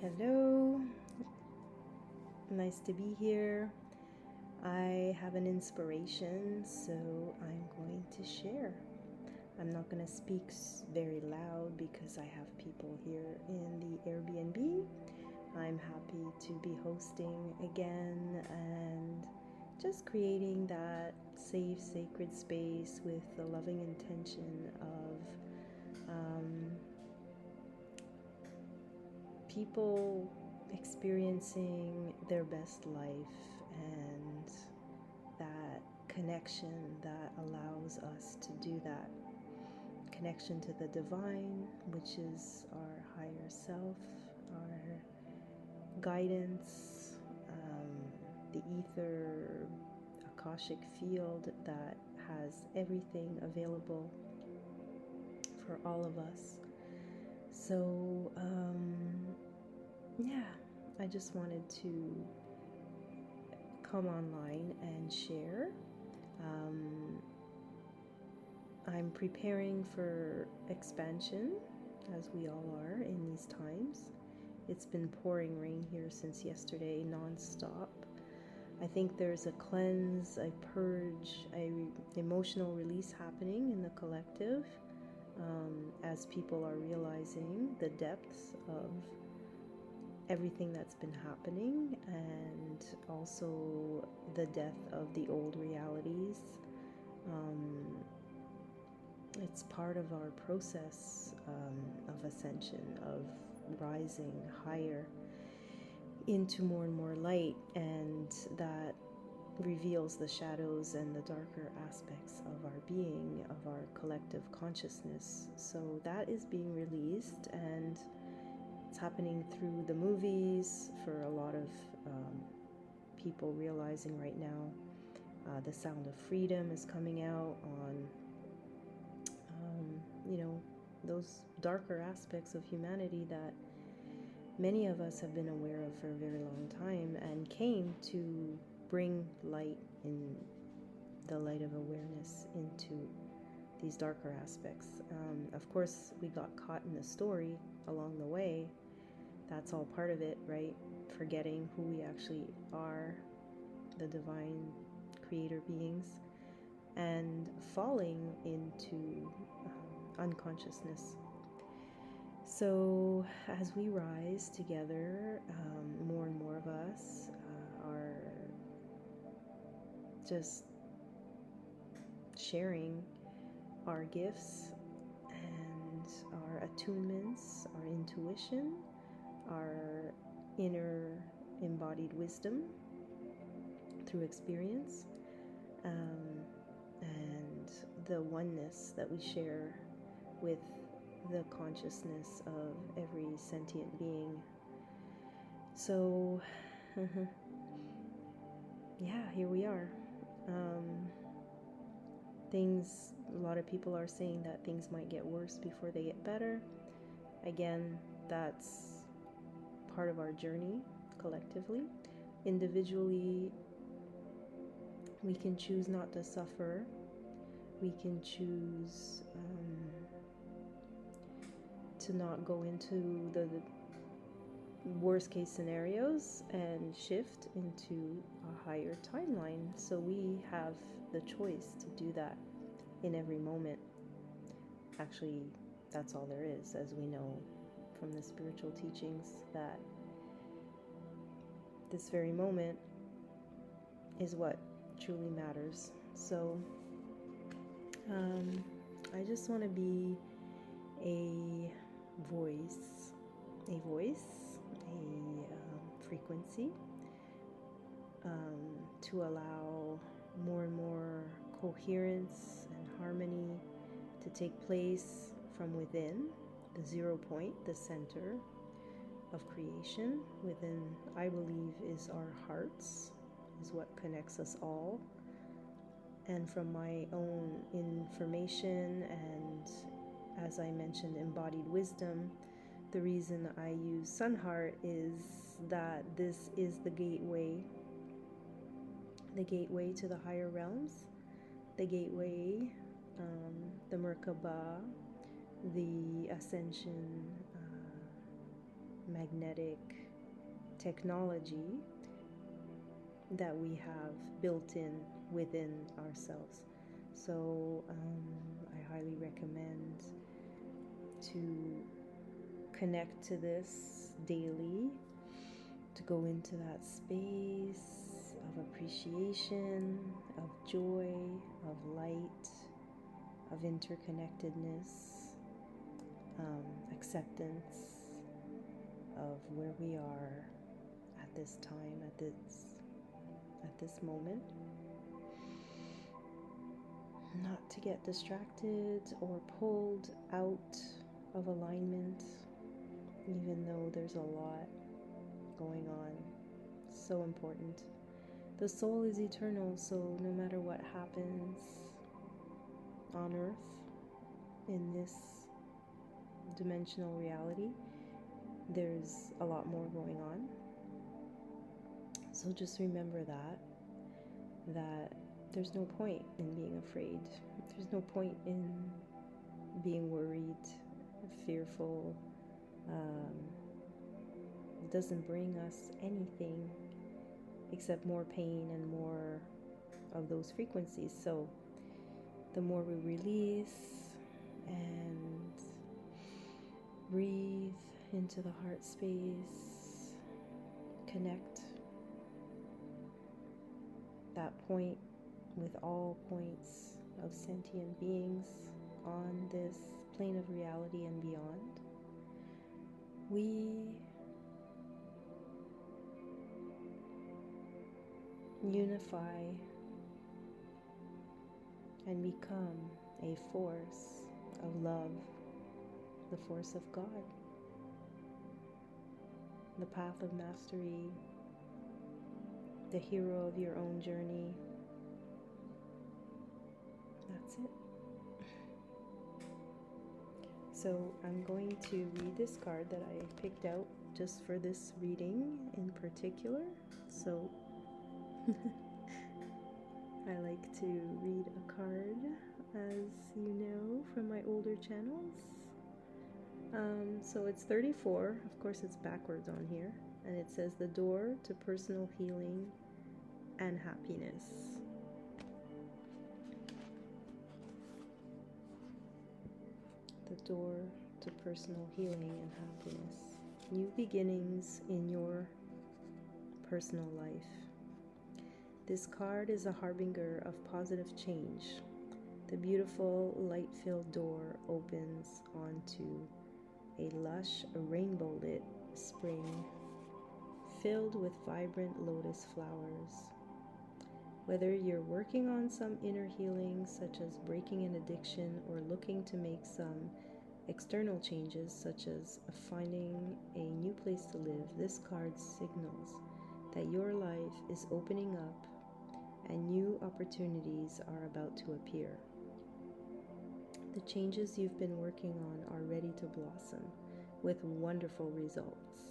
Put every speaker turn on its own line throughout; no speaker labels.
Hello, nice to be here. I have an inspiration, so I'm going to share. I'm not going to speak very loud because I have people here in the Airbnb. I'm happy to be hosting again and just creating that safe, sacred space with the loving intention of people experiencing their best life and that connection that allows us to do that. Connection to the divine, which is our higher self, our guidance, the ether, Akashic field that has everything available for all of us. So, yeah, I just wanted to come online and share. I'm preparing for expansion, as we all are in these times. It's been pouring rain here since yesterday, non-stop. I think there's a cleanse, a purge, emotional release happening in the collective as people are realizing the depths of everything that's been happening, and also the death of the old realities. It's part of our process of ascension, of rising higher into more and more light, and that reveals the shadows and the darker aspects of our being, of our collective consciousness. So that is being released, and it's happening through the movies for a lot of people realizing right now. The Sound of Freedom is coming out on, those darker aspects of humanity that many of us have been aware of for a very long time, and came to bring light, in the light of awareness, into these darker aspects. Of course, we got caught in the story along the way. That's all part of it, right? Forgetting who we actually are, the divine creator beings, and falling into unconsciousness. So as we rise together, more and more of us are just sharing our gifts and our attunements, our intuition, our inner embodied wisdom through experience, and the oneness that we share with the consciousness of every sentient being. So, yeah, here we are. A lot of people are saying that things might get worse before they get better. Again, that's part of our journey collectively. Individually, we can choose not to suffer. We can choose to not go into the worst case scenarios and shift into a higher timeline. So we have the choice to do that in every moment. Actually, that's all there is, as we know from the spiritual teachings, that this very moment is what truly matters. So I just want to be a voice, a frequency, to allow more and more coherence and harmony to take place from within, the 0 point, the center of creation within, I believe, is our hearts, is what connects us all. And from my own information and, as I mentioned, embodied wisdom, the reason I use Sunheart is that this is the gateway to the higher realms, the gateway, the Merkaba, the ascension magnetic technology that we have built in within ourselves. So I highly recommend to connect to this daily, to go into that space of appreciation, of joy, of light, of interconnectedness, acceptance of where we are at this time, at this moment. Not to get distracted or pulled out of alignment, even though there's a lot going on. So important. The soul is eternal, so no matter what happens on earth in this dimensional reality, there's a lot more going on. So just remember that there's no point in being afraid. There's no point in being worried, fearful. It doesn't bring us anything except more pain and more of those frequencies. So the more we release and breathe into the heart space, connect that point with all points of sentient beings on this plane of reality and beyond, we unify and become a force of love, the force of God, the path of mastery, the hero of your own journey. That's it. So I'm going to read this card that I picked out just for this reading in particular. So I like to read a card, as you know, from my older channels. So it's 34. Of course, it's backwards on here. And it says the door to personal healing and happiness. The door to personal healing and happiness. New beginnings in your personal life. This card is a harbinger of positive change. The beautiful light-filled door opens onto a lush, rainbow-lit spring filled with vibrant lotus flowers. Whether you're working on some inner healing, such as breaking an addiction, or looking to make some external changes, such as finding a new place to live, this card signals that your life is opening up and new opportunities are about to appear. The changes you've been working on are ready to blossom with wonderful results.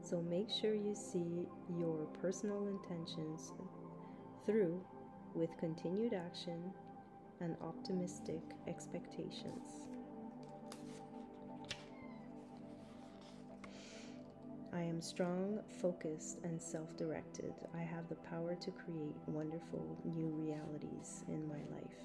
So make sure you see your personal intentions through with continued action and optimistic expectations. I am strong, focused, and self-directed. I have the power to create wonderful new realities in my life.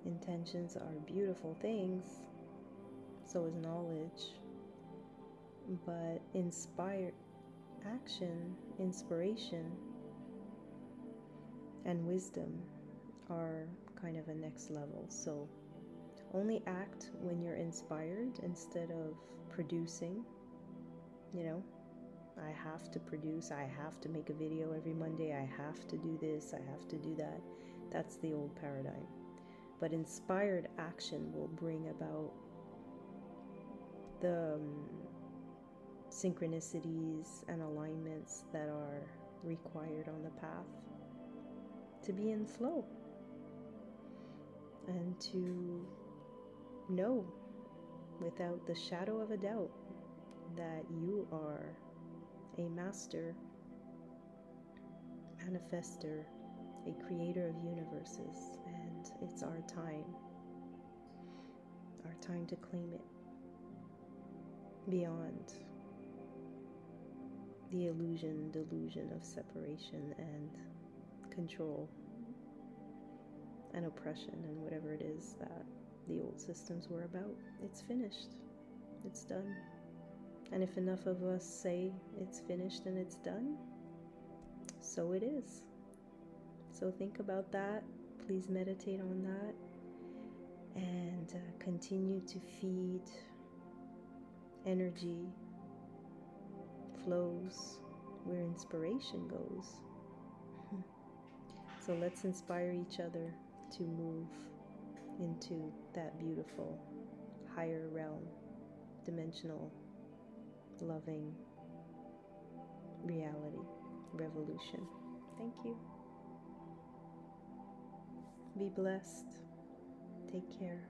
Intentions are beautiful things, so is knowledge, but inspiration, and wisdom are kind of a next level. So only act when you're inspired instead of producing. You know, I have to produce, I have to make a video every Monday, I have to do this, I have to do that. That's the old paradigm. But inspired action will bring about the synchronicities and alignments that are required on the path to be in flow and to know without the shadow of a doubt that you are a master manifester a creator of universes, and it's our time to claim it beyond the delusion of separation and control and oppression and whatever it is that the old systems were about. It's finished. It's done. And if enough of us say it's finished and it's done, so it is. So think about that. Please meditate on that. And continue to feed energy flows where inspiration goes. So let's inspire each other to move into that beautiful, higher realm, dimensional, loving reality, revolution. Thank you. Be blessed. Take care.